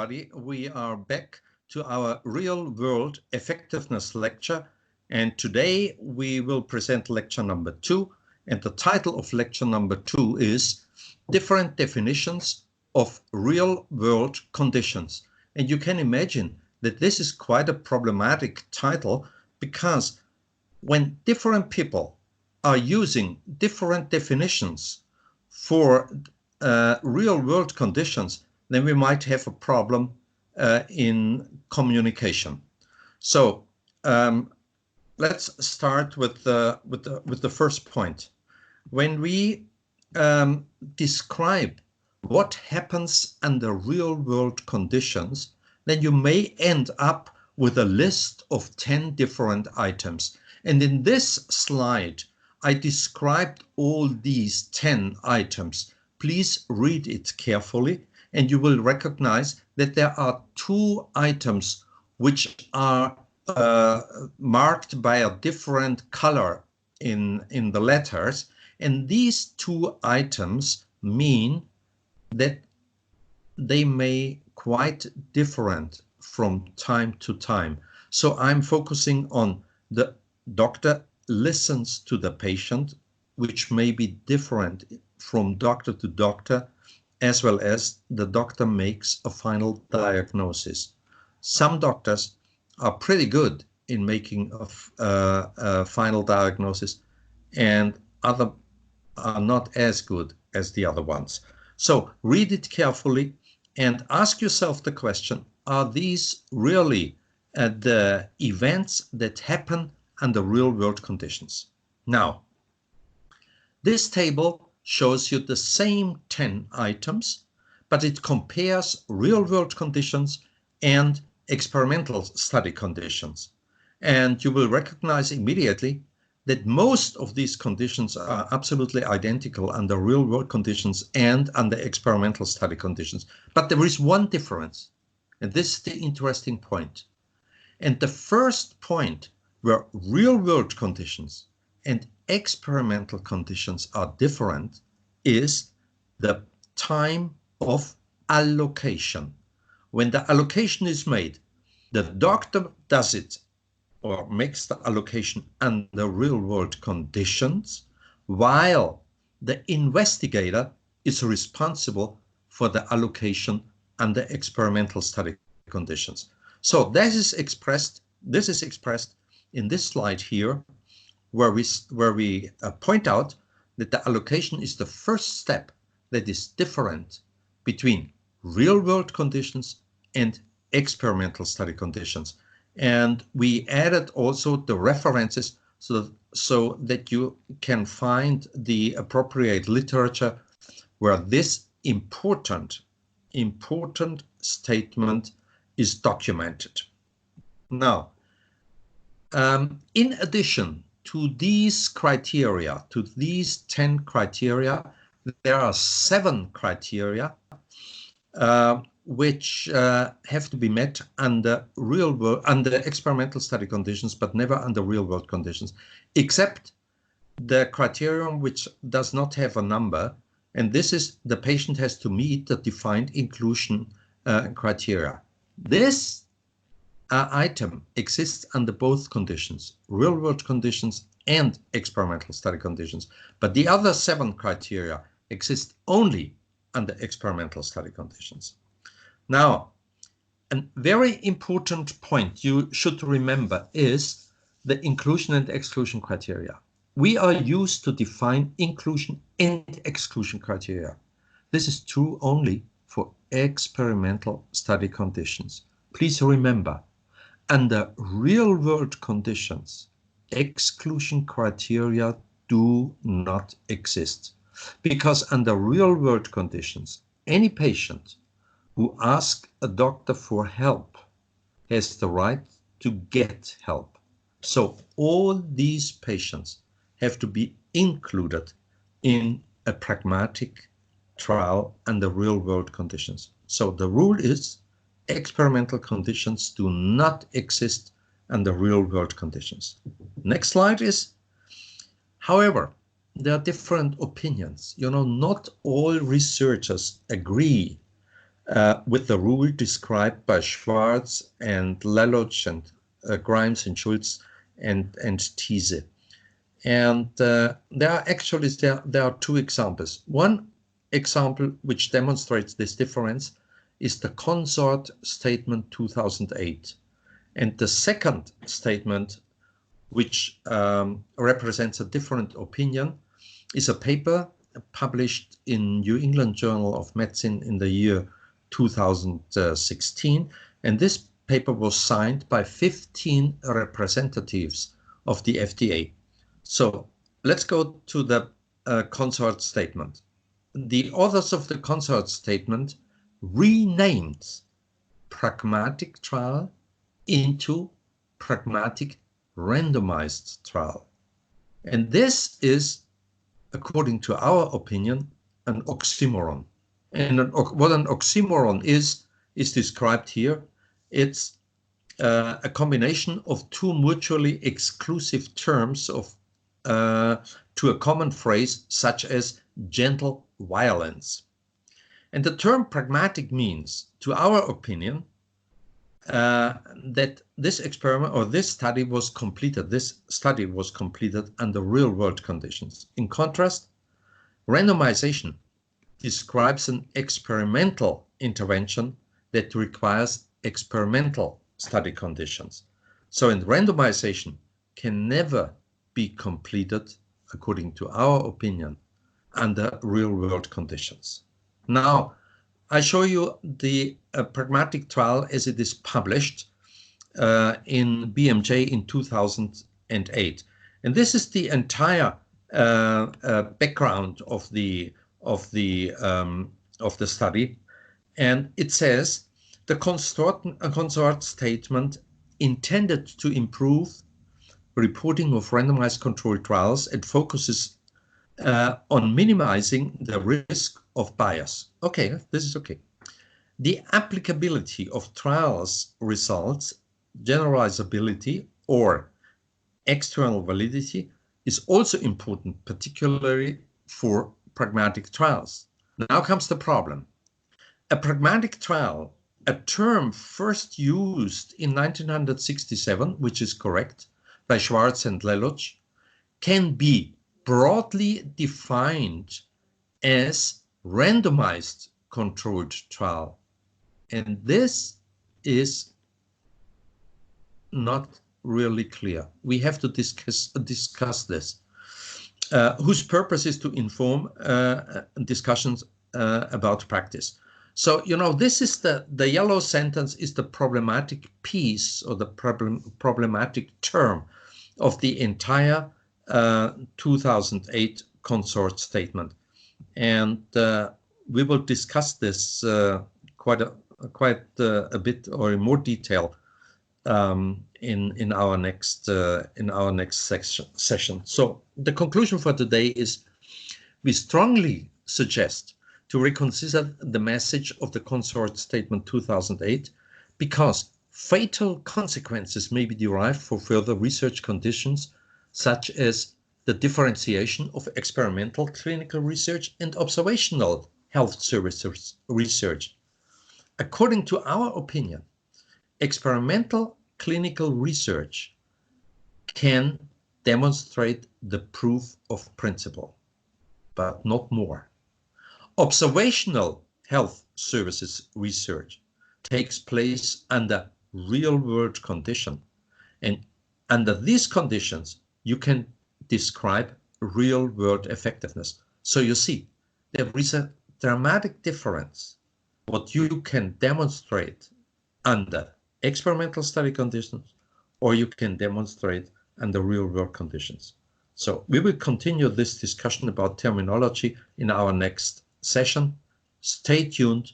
everybody. We are back to our real-world effectiveness lecture, and today we will present lecture number 2, and the title of lecture number 2 is Different Definitions of Real-World Conditions. And you can imagine that this is quite a problematic title, because when different people are using different definitions for real-world conditions, then we might have a problem in communication. So let's start with the first point. When we describe what happens under real-world conditions, then you may end up with a list of 10 different items. And in this slide, I described all these 10 items. Please read it carefully, and you will recognize that there are 2 items which are marked by a different color in the letters. And these 2 items mean that they may quite different from time to time. So I'm focusing on the doctor listens to the patient, which may be different from doctor to doctor, as well as the doctor makes a final diagnosis. Some doctors are pretty good in making a final diagnosis, and others are not as good as the other ones. So read it carefully and ask yourself the question, are these really the events that happen under real-world conditions? Now, this table shows you the same 10 items, but it compares real-world conditions and experimental study conditions. And you will recognize immediately that most of these conditions are absolutely identical under real-world conditions and under experimental study conditions. But there is one difference, and this is the interesting point. And the first point where real-world conditions and experimental conditions are different is the time of allocation. When the allocation is made, the doctor does it or makes the allocation under real-world conditions, while the investigator is responsible for the allocation under experimental study conditions. So this is expressed in this slide here, where we point out that the allocation is the first step that is different between real-world conditions and experimental study conditions. And we added also the references so that you can find the appropriate literature where this important statement is documented. Now, in addition to these criteria, to these 10 criteria, there are 7 criteria which have to be met under experimental study conditions, but never under real-world conditions, except the criterion which does not have a number, and this is the patient has to meet the defined inclusion criteria. This item exists under both conditions, real-world conditions and experimental study conditions, but the other 7 criteria exist only under experimental study conditions. Now, a very important point you should remember is the inclusion and exclusion criteria. We are used to define inclusion and exclusion criteria. This is true only for experimental study conditions. Please remember, under real-world conditions, exclusion criteria do not exist, because under real-world conditions, any patient who asks a doctor for help has the right to get help. So all these patients have to be included in a pragmatic trial under real-world conditions. So the rule is experimental conditions do not exist under real-world conditions. Next slide is, however, there are different opinions. Not all researchers agree with the rule described by Schwartz and Leloch and Grimes and Schultz and Thiese. And there are two examples. One example which demonstrates this difference is the Consort Statement 2008. And the second statement, which represents a different opinion, is a paper published in New England Journal of Medicine in the year 2016. And this paper was signed by 15 representatives of the FDA. So let's go to the Consort Statement. The authors of the Consort Statement renamed pragmatic trial into pragmatic randomized trial. And this is, according to our opinion, an oxymoron. And what an oxymoron is described here. It's a combination of two mutually exclusive terms of to a common phrase such as gentle violence. And the term pragmatic means, to our opinion, that this experiment or this study was completed under real-world conditions. In contrast, randomization describes an experimental intervention that requires experimental study conditions. So in randomization can never be completed, according to our opinion, under real-world conditions. Now, I show you the pragmatic trial as it is published in BMJ in 2008. And this is the entire background of the study. And it says the consort statement intended to improve reporting of randomized controlled trials and focuses on minimizing the risk of bias. Okay, this is okay. The applicability of trials results, generalizability or external validity is also important, particularly for pragmatic trials. Now comes the problem. A pragmatic trial, a term first used in 1967, which is correct, by Schwartz and Leloch, can be broadly defined as randomized controlled trial. And this is not really clear. We have to discuss this, whose purpose is to inform discussions about practice. So, you know, this is the yellow sentence is the problematic piece or the problematic term of the entire 2008 Consort Statement. And we will discuss this quite a bit or in more detail in our next session. So the conclusion for today is we strongly suggest to reconsider the message of the Consort Statement 2008 because fatal consequences may be derived for further research conditions such as the differentiation of experimental clinical research and observational health services research. According to our opinion, experimental clinical research can demonstrate the proof of principle, but not more. Observational health services research takes place under real-world conditions, and under these conditions, you can describe real-world effectiveness. So you see, there is a dramatic difference what you can demonstrate under experimental study conditions or you can demonstrate under real-world conditions. So we will continue this discussion about terminology in our next session. Stay tuned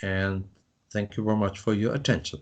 and thank you very much for your attention.